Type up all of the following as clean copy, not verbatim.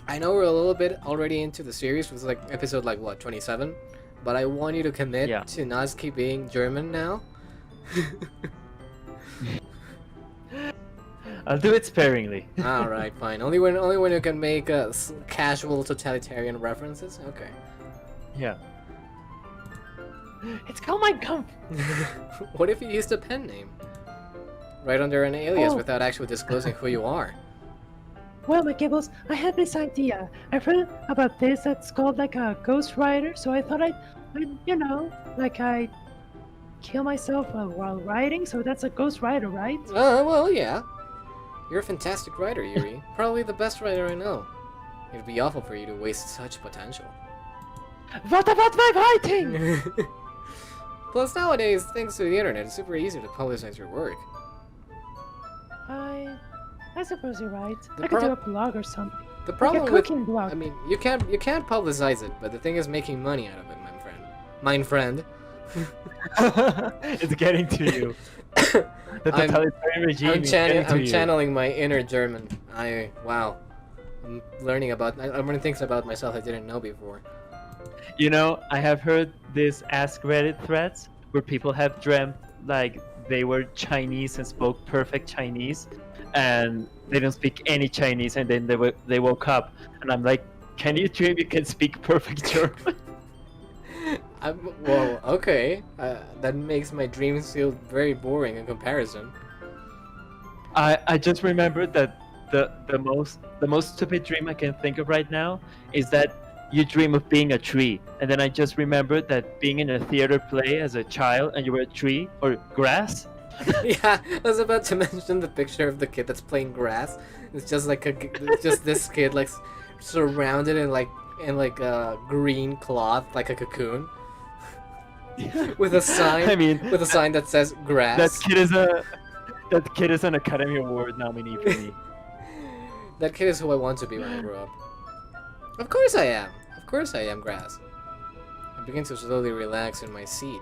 I know we're a little bit already into the series with like episode like what 27, but I want you to commit Yeah. to Natsuki being German now. I'll do it sparingly. All right, fine. Only when you can make casual totalitarian references. Okay. Yeah. It's called my Kampf. What if you used a pen name? Right under an alias Oh. without actually disclosing who you are. Well, my Gibbles, I had this idea. I've heard about this that's called like a ghost writer, so I thought I'd I'd kill myself while writing, so that's a ghost writer, right? Well, yeah. You're a fantastic writer, Yuri. Probably the best writer I know. It'd be awful for you to waste such potential. What about my writing? Plus, nowadays, thanks to the internet, it's super easy to publicize your work. I suppose you're right. The I could do prob- a blog or something. The Like a problem with, cooking blog. I mean, you can't publicize it, but the thing is making money out of it, my friend. Mine friend. It's getting to you. The I'm- totalitarian regime is getting to I'm you. channeling my inner German. Wow. I'm learning things about myself I didn't know before. You know, I have heard this Ask Reddit threads where people have dreamt like they were Chinese and spoke perfect Chinese, and they don't speak any Chinese, and then they woke up, and I'm like, can you dream you can speak perfect German? Well, okay. That makes my dreams feel very boring in comparison. I just remembered that the most stupid dream I can think of right now is that you dream of being a tree, and then I just remembered that being in a theater play as a child and you were a tree or grass. Yeah, I was about to mention the picture of the kid that's playing grass. It's just like it's just this kid like surrounded in a green cloth, like a cocoon, with a sign. I mean, with a sign that says grass. that kid is an Academy Award nominee for me. That kid is who I want to be when I grow up. Of course I am. Of course I am grass. I begin to slowly relax in my seat.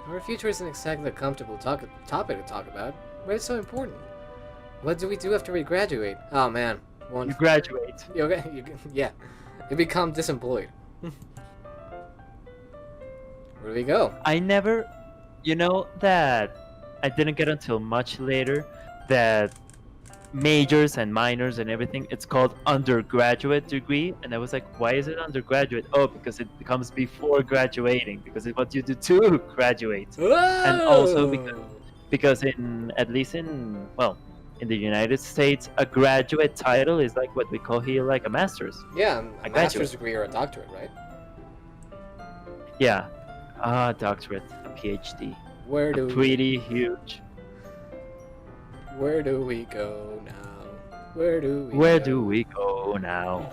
Our future isn't exactly a comfortable topic to talk about, but it's so important. What do we do after we graduate? Oh man, You graduate. yeah, you become disemployed. Where do we go? I never, you know that I didn't get until much later that majors and minors and everything, it's called undergraduate degree, and I was like, why is it undergraduate? Oh, because it comes before graduating, because it's what you do to graduate. And also because in the United States, a graduate title is like what we call here like a master's. Yeah, I a graduate. master's degree or a doctorate, right? Yeah, doctorate, a PhD, Where do pretty huge. Where do we go now? Where do we go now?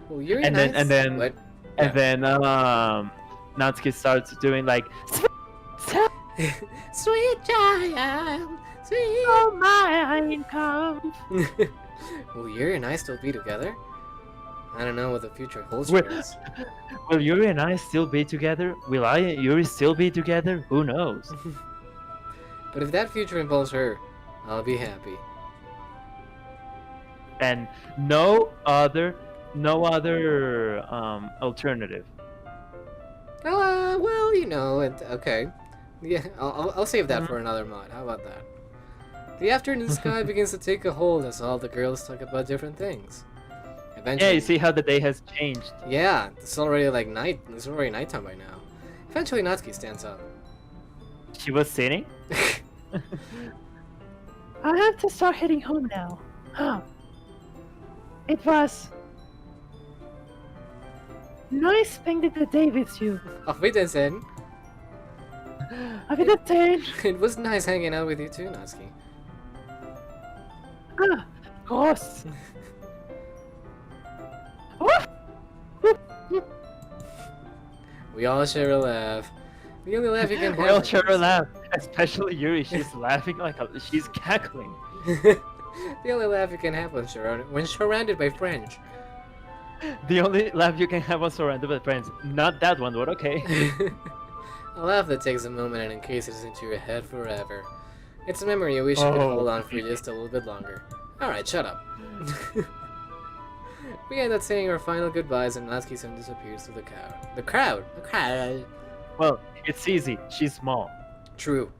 Well, you're And then- and then- What? And then Natsuki starts doing like, Sweet child, sweet. Oh my come. Will Yuri and I still be together? I don't know what the future holds Wait. for us. will Yuri and I still be together? Will I and Yuri still be together? Who knows? But if that future involves her, I'll be happy. And no other alternative. Well, okay. Yeah, I'll save that for another mod. How about that? The afternoon sky begins to take a hold as all the girls talk about different things. Eventually, Yeah, you see how the day has changed. Yeah, it's already like night. It's already nighttime by now. Eventually, Natsuki stands up. She was sitting. I have to start heading home now. Huh. It was nice spending the day with you. Auf Wiedersehen. Auf Wiedersehen. It was nice hanging out with you too, Natsuki. Gross. We all share a laugh. The only laugh you can have. We all share a laugh, especially Yuri. She's laughing she's cackling. The only laugh you can have when surrounded by French. The only laugh you can have when surrounded by friends. Not that one, but okay. A laugh that takes a moment and encases into your head forever. It's a memory I wish you could Oh. hold on for just a little bit longer. Alright, shut up. We end up saying our final goodbyes, and Natsuki-san disappears to the crowd. The crowd. Well, it's easy. She's small. True.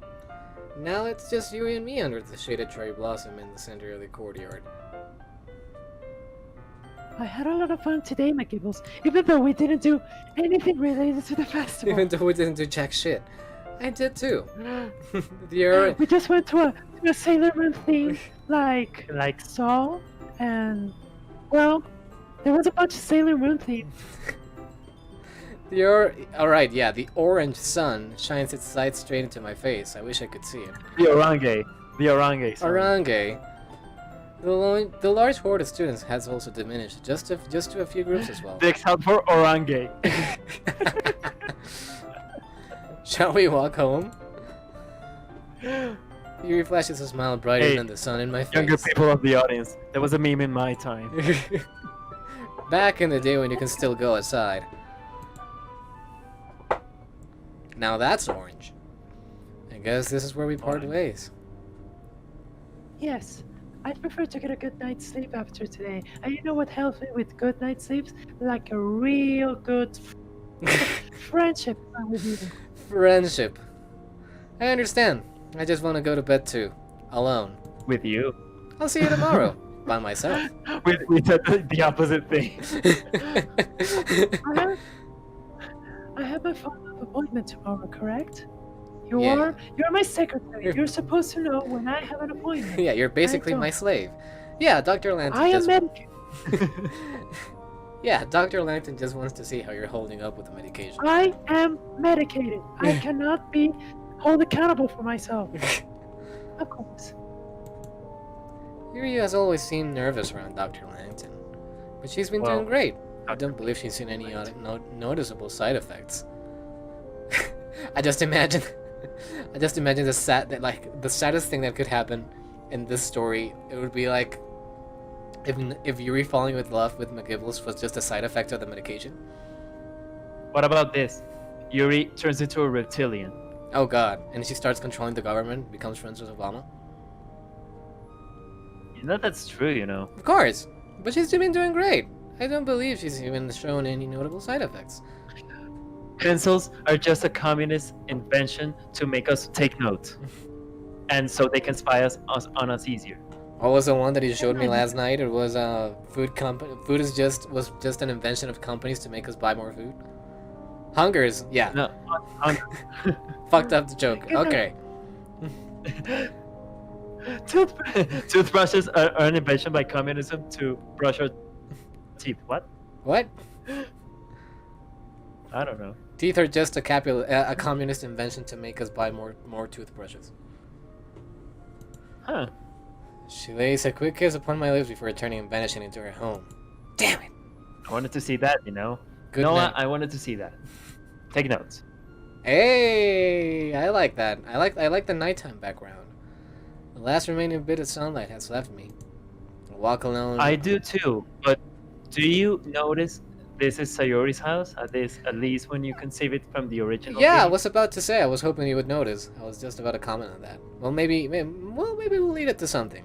Now it's just you and me under the shaded cherry blossom in the center of the courtyard. I had a lot of fun today, McGibbles, even though we didn't do anything related to the festival. Even though we didn't do jack shit. I did too. The We just went to a Sailor Moon theme, like Saw, and, well, there was a bunch of Sailor Moon themes. Alright, yeah, the orange sun shines its light straight into my face. I wish I could see it. The orange. The orange. Sorry. Orange. The large horde of students has also diminished, just to a few groups as well. Dicks out for orange. Shall we walk home? Yuri flashes a smile brighter than the sun in my face. Younger people of the audience, there was a meme in my time. Back in the day when you can still go outside. Now that's orange. I guess this is where we part ways. Yes, I'd prefer to get a good night's sleep after today. And you know what helps me with good night's sleeps? Like a real good friendship with you. Friendship. I understand. I just want to go to bed too. Alone. With you. I'll see you tomorrow. By myself. We said the opposite thing. I have my follow-up appointment tomorrow, correct? Yeah. You're my secretary. You're supposed to know when I have an appointment. Yeah, you're basically my slave. Yeah, Dr. Langton I am just... medicated. Yeah, Dr. Langton just wants to see how you're holding up with the medication. I am medicated. I cannot be held accountable for myself. Of course. Yuri has always seemed nervous around Dr. Langton, but she's been doing great. I don't believe she's seen any noticeable side effects. I just imagine the saddest thing that could happen in this story. It would be like if Yuri falling with love with McGibbles was just a side effect of the medication. What about this? Yuri turns into a reptilian. Oh god, and she starts controlling the government, becomes friends with Obama. You know that's true, you know. Of course, but she's been doing great. I don't believe she's even shown any notable side effects. Pencils are just a communist invention to make us take notes. And so they can spy on us easier. What was the one that he showed me last night? It was food was just an invention of companies to make us buy more food. Hungers, yeah. No, Fucked up the joke. Okay. Toothbrushes are an invention by communism to brush our teeth. What? What? I don't know. Teeth are just a communist invention to make us buy more toothbrushes. Huh. She lays a quick kiss upon my lips before turning and vanishing into her home. Damn it! I wanted to see that, you know. Good Noah, night. I wanted to see that. Take notes. Hey, I like that. I like the nighttime background. The last remaining bit of sunlight has left me. I walk alone. I do too, but do you notice this is Sayori's house? At least when you conceive it from the original Yeah, I game? was about to say. I was hoping you would notice. I was just about to comment on that. Well, maybe we'll lead it to something.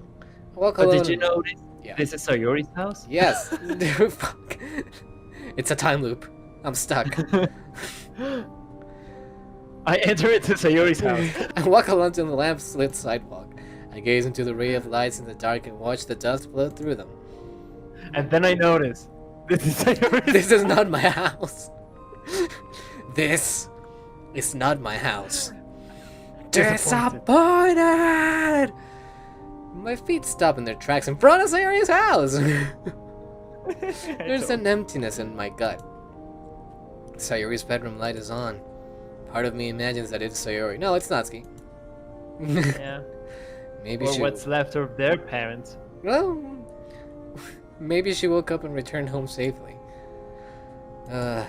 I walk But alone. did you notice Yeah. this is Sayori's house? Yes. Dude, fuck. It's a time loop. I'm stuck. I enter into Sayori's house. I walk along to the lamp-lit sidewalk. I gaze into the ray of lights in the dark and watch the dust float through them. And then I notice this is Sayori's This is not my house. This is not my house. Disappointed! My feet stop in their tracks in front of Sayori's house. There's an emptiness in my gut. Sayori's bedroom light is on. Part of me imagines that it's Sayori. No, it's Natsuki. Yeah. Maybe Or she. what's left of their parents. Well, maybe she woke up and returned home safely. I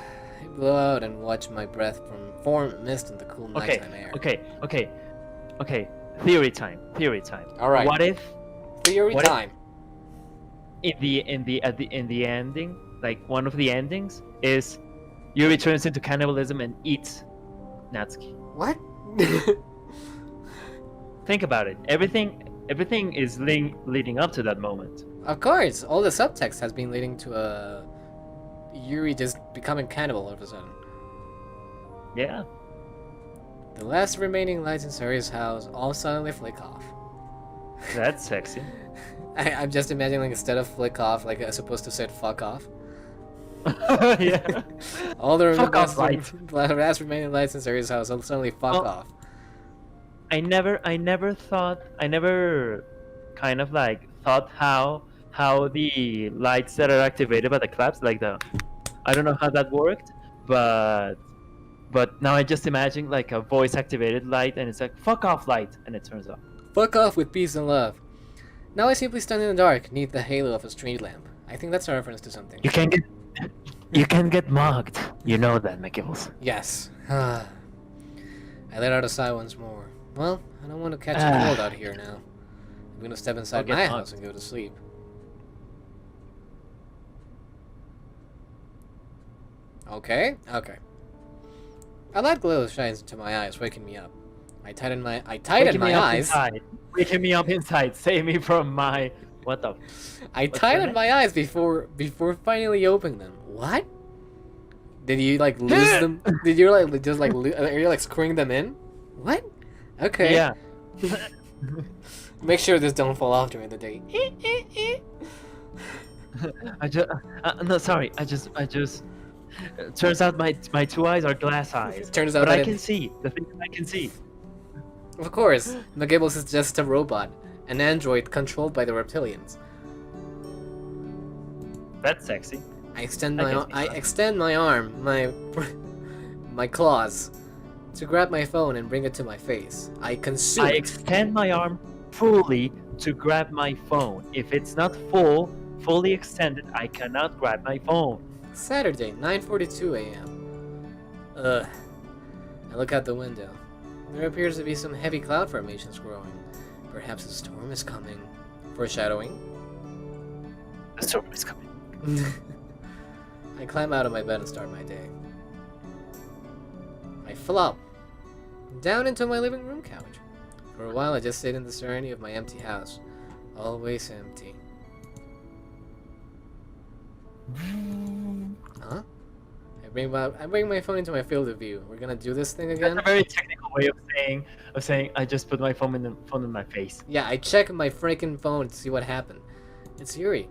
blow out and watch my breath form mist in the cool Okay, nighttime air. okay. Theory time. All right. What if Theory what if- time. in the ending, like one of the endings is Yuri turns into cannibalism and eats Natsuki. What? Think about it. Everything everything is leading up to that moment. Of course, all the subtext has been leading to Yuri just becoming cannibal all of a sudden. Yeah. The last remaining lights in Sari's house all suddenly flick off. That's sexy. I'm just imagining like instead of flick off, like as opposed to say fuck off. Yeah. All the Fuck off light. last remaining lights in Sari's house all suddenly fuck Well, off. I never kind of like thought how the lights that are activated by the claps, like I don't know how that worked, but now I just imagine like a voice activated light and it's like fuck off light and it turns off. Fuck off with peace and love. Now I simply stand in the dark, neath the halo of a street lamp. I think that's a reference to something. You can get mugged. You know that, McGills. Yes. I let out a sigh once more. Well, I don't want to catch a cold out here now. I'm gonna step inside I'll my get house mugged. and go to sleep. Okay. A light glow shines into my eyes, waking me up. I tighten my eyes. Waking me up inside. Save me from my what the? I What's tighten that? my eyes before finally opening them. What? Did you like lose them? Did you like just like are you like screwing them in? What? Okay. Yeah. Make sure this don't fall off during the day. I just no sorry. I just turns out my two eyes are glass eyes. Turns out But I that can see the things I can see. of course, McGibbles is just a robot, an android controlled by the reptilians. That's sexy. I extend I my guess I so. extend my arm, my claws, to grab my phone and bring it to my face. I consume I it. extend my arm fully to grab my phone. If it's not fully extended, I cannot grab my phone. Saturday, 9:42 a.m. Ugh. I look out the window. There appears to be some heavy cloud formations growing. Perhaps a storm is coming. Foreshadowing. The storm is coming. I climb out of my bed and start my day. I flop down into my living room couch. For a while I just sit in the serenity of my empty house. Always empty. Huh? I bring my phone into my field of view. We're gonna do this thing again? That's a very technical way of saying I just put my phone in my face. Yeah, I check my freaking phone to see what happened. It's Yuri.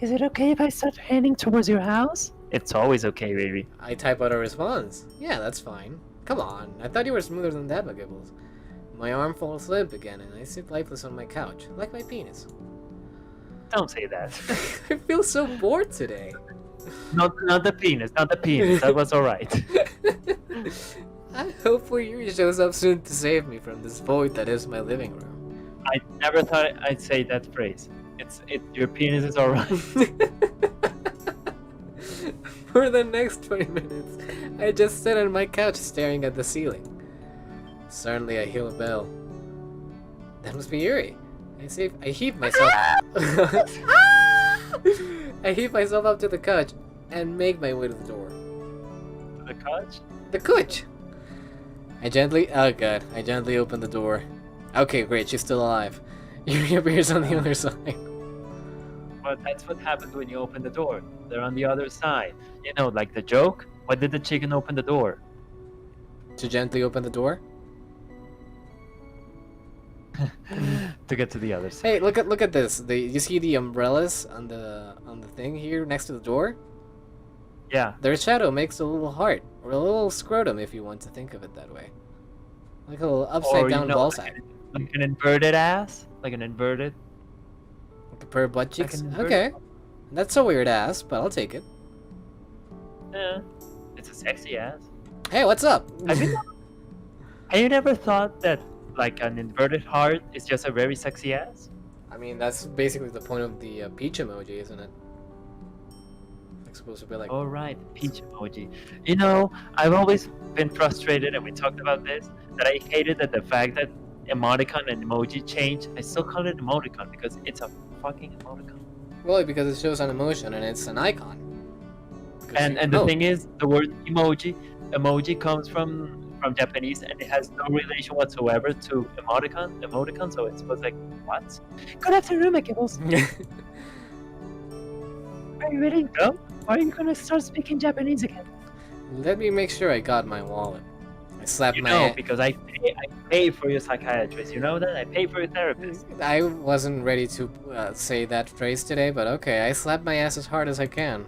Is it okay if I start heading towards your house? It's always okay, baby. I type out a response. Yeah, that's fine. Come on, I thought you were smoother than that, McGibbles. My arm falls limp again, and I sit lifeless on my couch, like my penis. Don't say that. I feel so bored today. Not the penis. Not the penis. That was all right. I hope Yuri shows up soon to save me from this void that is my living room. I never thought I'd say that phrase. Your penis is all right. For the next 20 minutes, I just sit on my couch staring at the ceiling. Suddenly, I hear a bell. That must be Yuri. I heave myself. I heave myself up to the couch and make my way to the door. The couch? The couch. I gently open the door. Okay, great, she's still alive. Yuri appears on the other side. But that's what happens when you open the door. They're on the other side. You know, like the joke. Why did the chicken open the door? To gently open the door. To get to the other side. Hey, look at this. You see the umbrellas on the thing here next to the door? Yeah. Their shadow makes a little heart, or a little scrotum if you want to think of it that way. Like a little upside down ball sack. Like an inverted ass? Like an inverted? Like a pair of butt cheeks? an inverted- Okay. That's a weird ass, but I'll take it. Yeah. It's a sexy ass. Hey, what's up? Have you never thought that like an inverted heart is just a very sexy ass? I mean, that's basically the point of the peach emoji, isn't it? It's supposed to be like... All right, peach emoji. You know, I've always been frustrated, and we talked about this, that I hated that the fact that emoticon and emoji changed. I still call it emoticon because it's a fucking emoticon. Well, because it shows an emotion and it's an icon. And the thing is, the word emoji comes from from Japanese, and it has no relation whatsoever to emoticon. So it's supposed like what? Good afternoon, my kibbles. Are you ready? No? Are you gonna start speaking Japanese again? Let me make sure I got my wallet. I slapped You my know, because I pay for your psychiatrist. You know that I pay for your therapist. I wasn't ready to say that phrase today, but okay, I slapped my ass as hard as I can.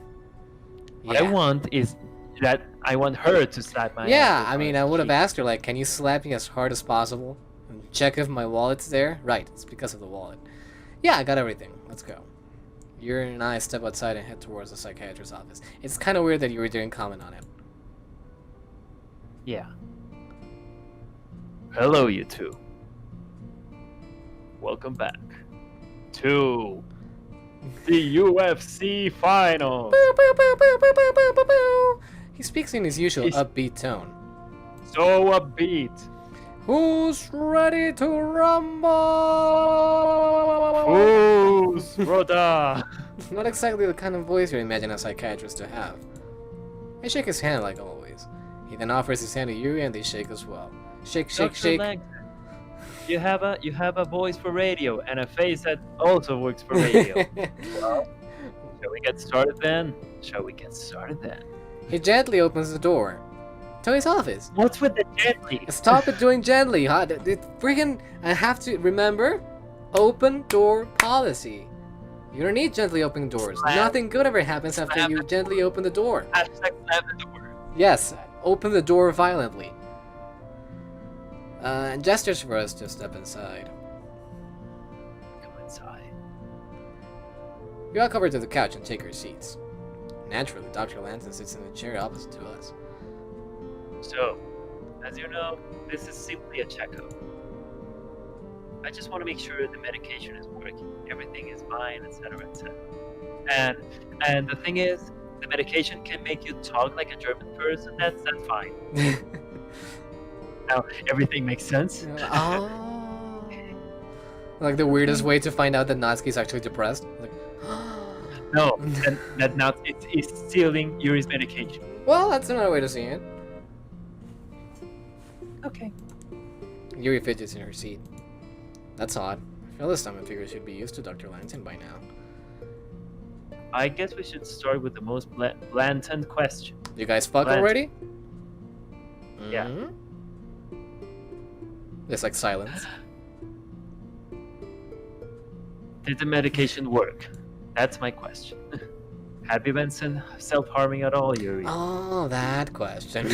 What I want is that I want her to slap my ass. Yeah, as I mean, hard I as would have she- asked her, like, can you slap me as hard as possible? And check if my wallet's there? Right, it's because of the wallet. Yeah, I got everything. Let's go. Yuri and I step outside and head towards the psychiatrist's office. It's kind of weird that Yuri didn't comment on it. Yeah. Hello, you two. Welcome back to the UFC final. Boo, boo, boo, boo, boo, boo, boo, boo, boo. He speaks in his usual He's- upbeat tone. So upbeat. Who's ready to rumble? Who's brother? Not exactly the kind of voice you imagine a psychiatrist to have. I shake his hand like always. He then offers his hand to Yuri and they shake as well. Shake, shake, Dr. shake. Langton, you have a voice for radio and a face that also works for radio. Well, shall we get started then? He gently opens the door to his office. What's with the gently? Stop it doing gently, huh? I have to remember open door policy. You don't need gently open doors. Slam. Nothing good ever happens after Slam you the gently open the door. Hashtag slam the door. Yes, open the door violently. And gestures for us to step inside. Come inside. We all come over to the couch and take our seats. Naturally, Dr. Lanson sits in the chair opposite to us. So, as you know, this is simply a checkup. I just want to make sure the medication is working, everything is fine, etc., etc. And the thing is, the medication can make you talk like a German person. That's fine. Now everything makes sense. Oh. Like the weirdest way to find out that Natsuki is actually depressed. Like, No, that now it's stealing Yuri's medication. well, that's another way to see it. Okay. Yuri fidgets in her seat. That's odd. I feel this time I figure should be used to Dr. Langton by now. I guess we should start with the most blatant question. You guys fuck Lance. already? Yeah. Mhm. There's like silence. Did the medication work? That's my question. Have you been self-harming at all, Yuri? Oh, that question.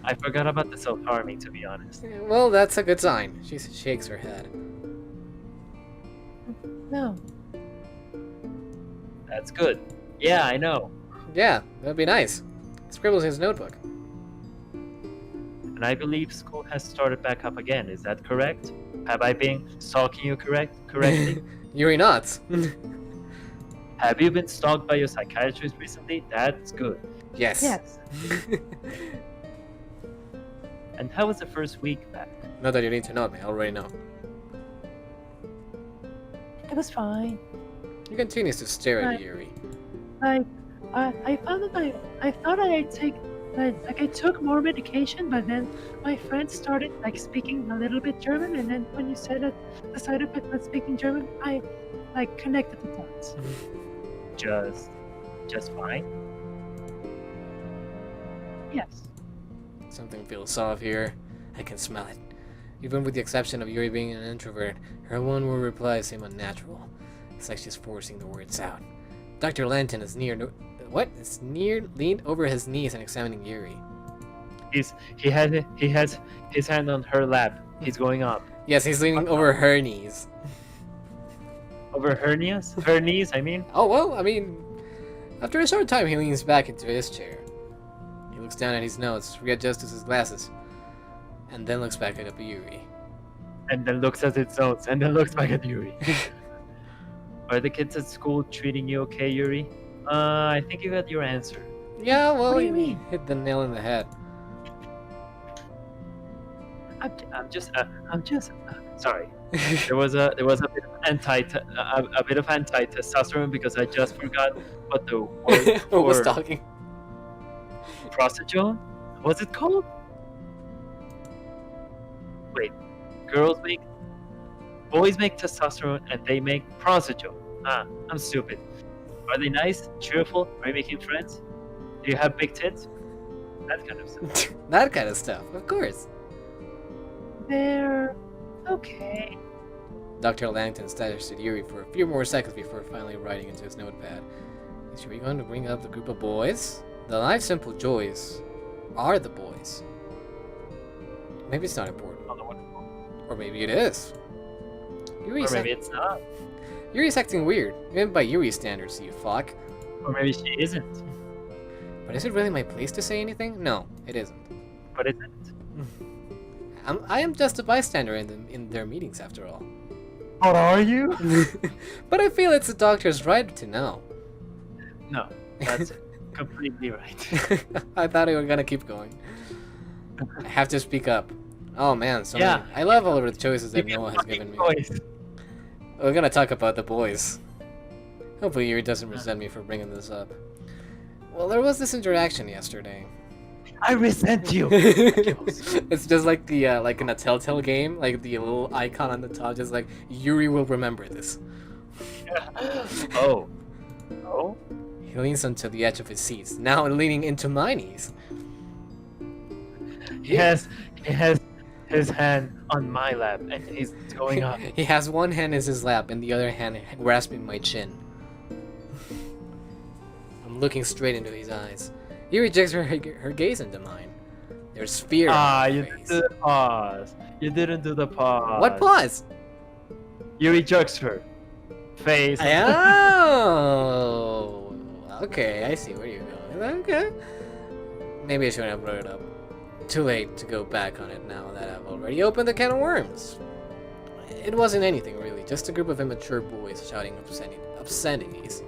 I forgot about the self-harming, to be honest. Well, that's a good sign. She shakes her head. No. That's good. Yeah, I know. Yeah, that'd be nice. Scribbles in his notebook. And I believe school has started back up again. Is that correct? Have I been stalking you correctly? Yuri nods. Have you been stalked by your psychiatrist recently? That's good. Yes. Yes. And how was the first week back? Not that you need to know me, I already know. It was fine. He continues to stare at Right. Yuri. Like, I found that I thought I took more medication, but then my friends started like speaking a little bit German, and then when you said that the side effect was speaking German, I like connected the dots. Just fine. Yes. Something feels off here. I can smell it. Even with the exception of Yuri being an introvert, her one-word replies seem unnatural. It's like she's forcing the words out. Dr. Lanton is leaned over his knees and examining Yuri. He has his hand on her lap. He's going up. Yes, he's leaning over her knees. Over her knees? Her knees, I mean. Oh, well, I mean, after a short time, he leans back into his chair. He looks down at his notes, readjusts his glasses, and then looks back at Yuri. And then looks at its notes, and then looks back at Yuri. Are the kids at school treating you okay, Yuri? I think you got your answer. Yeah, well, What do you he mean? hit the nail in the head. I'm just sorry. There was a bit of anti-testosterone because I just forgot what the word Who was for talking? prostitute was it called? Wait, boys make testosterone and they make prostitute. Ah, I'm stupid. Are they nice, cheerful? Are you making friends? Do you have big tits? That kind of stuff. That kind of stuff, of course. They're okay. Dr. Langton stares at Yuri for a few more seconds before finally writing into his notepad. Is Yuri going to bring up the group of boys? The life's simple joys are the boys. Maybe it's not important. Or maybe it is. Or maybe it's not. Yuri's acting weird, even by Yuri's standards, you fuck. Or maybe she isn't. But is it really my place to say anything? No, it isn't. But it isn't. I am just a bystander in their meetings, after all. What are you? But I feel it's the doctor's right to know. No, that's completely right. I thought we were gonna keep going. I have to speak up. Oh man, so Yeah. many. I love all of the choices that Noah has given me. Boys. We're gonna talk about the boys. Hopefully Yuri doesn't resent me for bringing this up. Well, there was this interaction yesterday. I resent you. It's just like the like in a Telltale game, like the little icon on the top, just like Yuri will remember this. Oh. Oh? He leans onto the edge of his seat, now leaning into my knees. He has his hand on my lap and he's going up. He has one hand in his lap and the other hand grasping my chin. I'm looking straight into his eyes. He rejects her gaze into mine. There's fear in her You face. did the pause. You didn't do the pause. What pause? You rejects her face. Oh, okay, I see where you're going. Okay. Maybe I shouldn't have brought it up. Too late to go back on it now that I've already opened the can of worms. It wasn't anything really, just a group of immature boys shouting obscenities.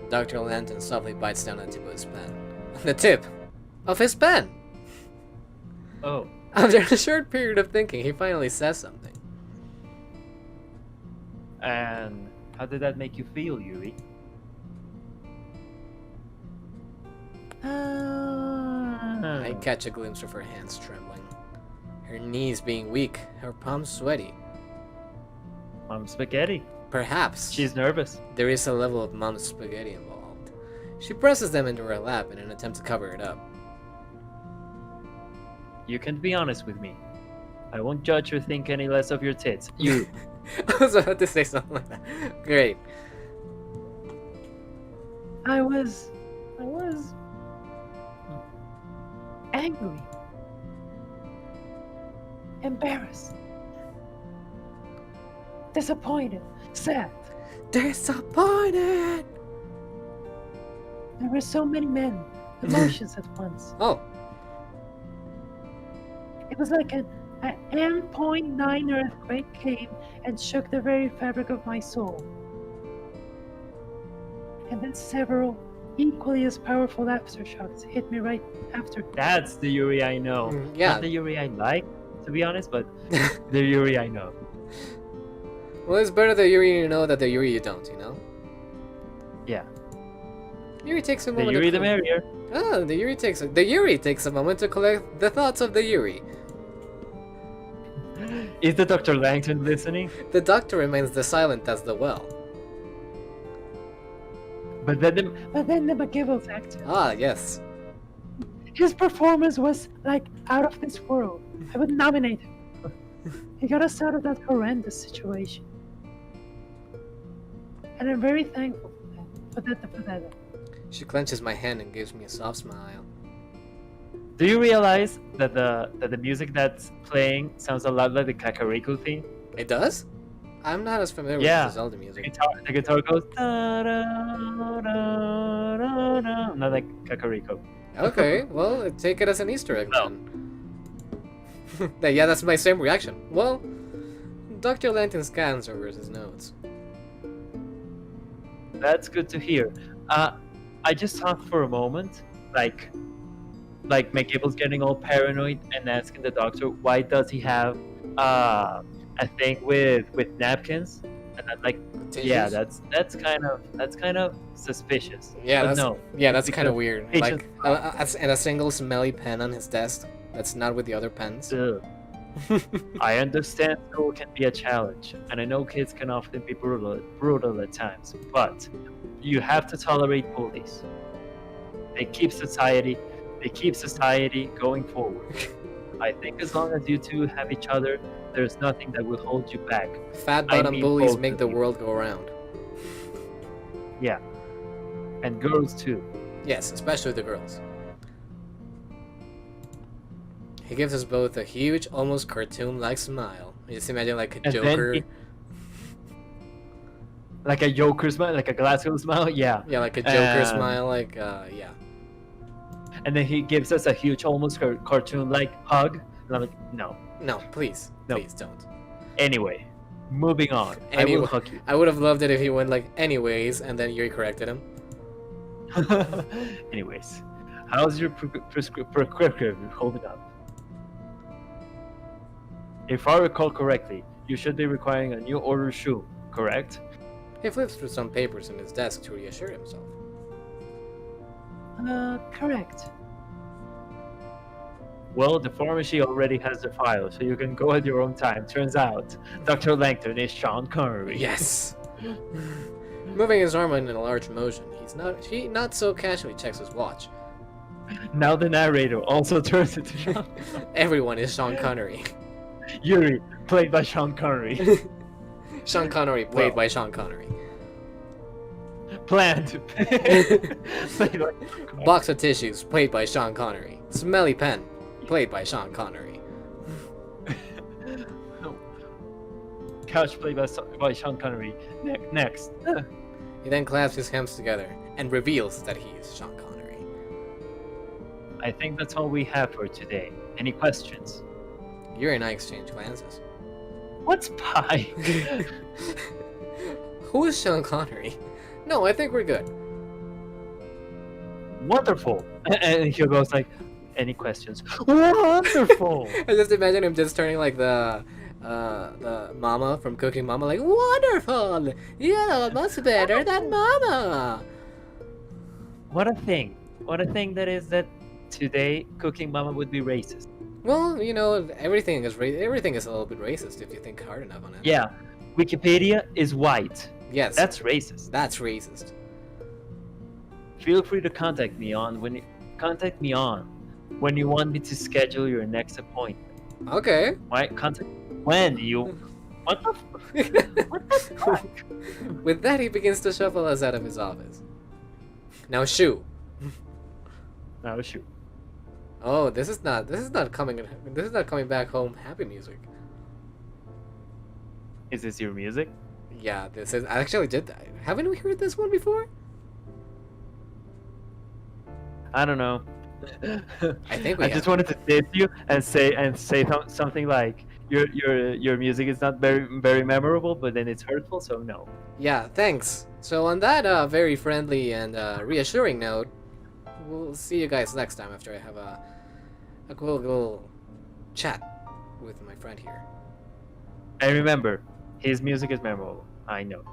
Dr. Lanton softly bites down on the tip of his pen. The tip of his pen! Oh. After a short period of thinking, he finally says something. And how did that make you feel, Yuri? I catch a glimpse of her hands trembling. Her knees being weak, her palms sweaty. Mom's spaghetti. Perhaps She's nervous. there is a level of mom's spaghetti involved. She presses them into her lap in an attempt to cover it up. You can be honest with me. I won't judge or think any less of your tits. You. I was about to say something like that. Great. I was angry, embarrassed, disappointed, sad. Disappointed! There were so many emotions at once. Oh, It was like an M.9 earthquake came and shook the very fabric of my soul. And then several equally as powerful aftershocks hit me right after. That's the Yuri I know. yeah. Not the Yuri I like, to be honest, but the Yuri I know. Well, it's better the Yuri you know than the Yuri you don't, you know? Yeah. Yuri takes a The moment. Yuri to the merrier. Oh, the Yuri takes a moment to collect the thoughts of the Yuri. Is the Dr. Langton listening? The doctor remains the silent as the well. But then the... But then the McGibbles actor, Ah, yes. his performance was like out of this world. I would nominate him. He got us out of that horrendous situation. And I'm very thankful for that. She clenches my hand and gives me a soft smile. Do you realize that the music that's playing sounds a lot like the Kakariko theme? It does? I'm not as familiar Yeah. with the Zelda music. The guitar goes da, da, da, da, da, not like Kakariko. Okay, well, take it as an Easter egg No. then. Yeah, that's my same reaction. Well, Dr. Lanton scans over his notes. That's good to hear. I just thought for a moment, like McGibble's getting all paranoid and asking the doctor why does he have a thing with napkins, and I'm like, yeah, Tissues? that's kind of suspicious. Yeah, But that's no, yeah, that's kind of because weird. patients- Like, and a single smelly pen on his desk. That's not with the other pens. Ugh. I understand school can be a challenge, and I know kids can often be brutal at times, but you have to tolerate bullies. They keep society going forward. I think as long as you two have each other, there's nothing that will hold you back. Fat I bottom mean bullies both make of the you. world go round. Yeah. And girls too. Yes, especially the girls. He gives us both a huge, almost cartoon-like smile. You just imagine like a And then Joker. Like a Joker smile, like a Glasgow smile, yeah. Yeah, like a Joker Um, smile, like, yeah. And then he gives us a huge, almost cartoon-like hug. And I'm like, no. No, please. No. Please don't. Anyway, moving on. I Anyway, will hug you. I would have loved it if he went like, anyways, and then you corrected him. Anyways, how's your prescription holding up? If I recall correctly, you should be requiring a new order soon, correct? He flips through some papers on his desk to reassure himself. Correct. Well, the pharmacy already has the file, so you can go at your own time. Turns out, Dr. Langton is Sean Connery. Yes! Moving his arm in a large motion, he not so casually checks his watch. Now the narrator also turns into Sean. Everyone is Sean Connery. Yuri, played by Sean Connery. Sean Connery, played Well. by Sean Connery. Plant. Played by Sean Connery. Box of tissues, played by Sean Connery. Smelly pen, played by Sean Connery. Couch played by Sean Connery. Next. He then clasps his hands together and reveals that he is Sean Connery. I think that's all we have for today. Any questions? Yuri and I exchange glances. What's pie? Who is Sean Connery? No, I think we're good. Wonderful. And he goes like, any questions? Wonderful. I just imagine him just turning like the mama from Cooking Mama, like, wonderful! Yeah, much better than Mama! What a thing. What a thing that is that today Cooking Mama would be racist. Well, you know, everything is everything is a little bit racist if you think hard enough on it. Yeah. Wikipedia is white. Yes. That's racist. That's racist. Feel free to contact me on when you want me to schedule your next appointment. Okay. Why contact when you what the what the fuck? With that, he begins to shuffle us out of his office. Now, shoo. Oh shoot. Oh, this is not coming back home happy music. Is this your music? Yeah, this is. I actually did that. Haven't we heard this one before? I don't know. I think we I just have. wanted to diss you and say something like your music is not very memorable, but then it's hurtful, so no. Yeah, thanks. So on that very friendly and reassuring note, we'll see you guys next time after I have a cool little chat with my friend here. And remember, his music is memorable. I know it.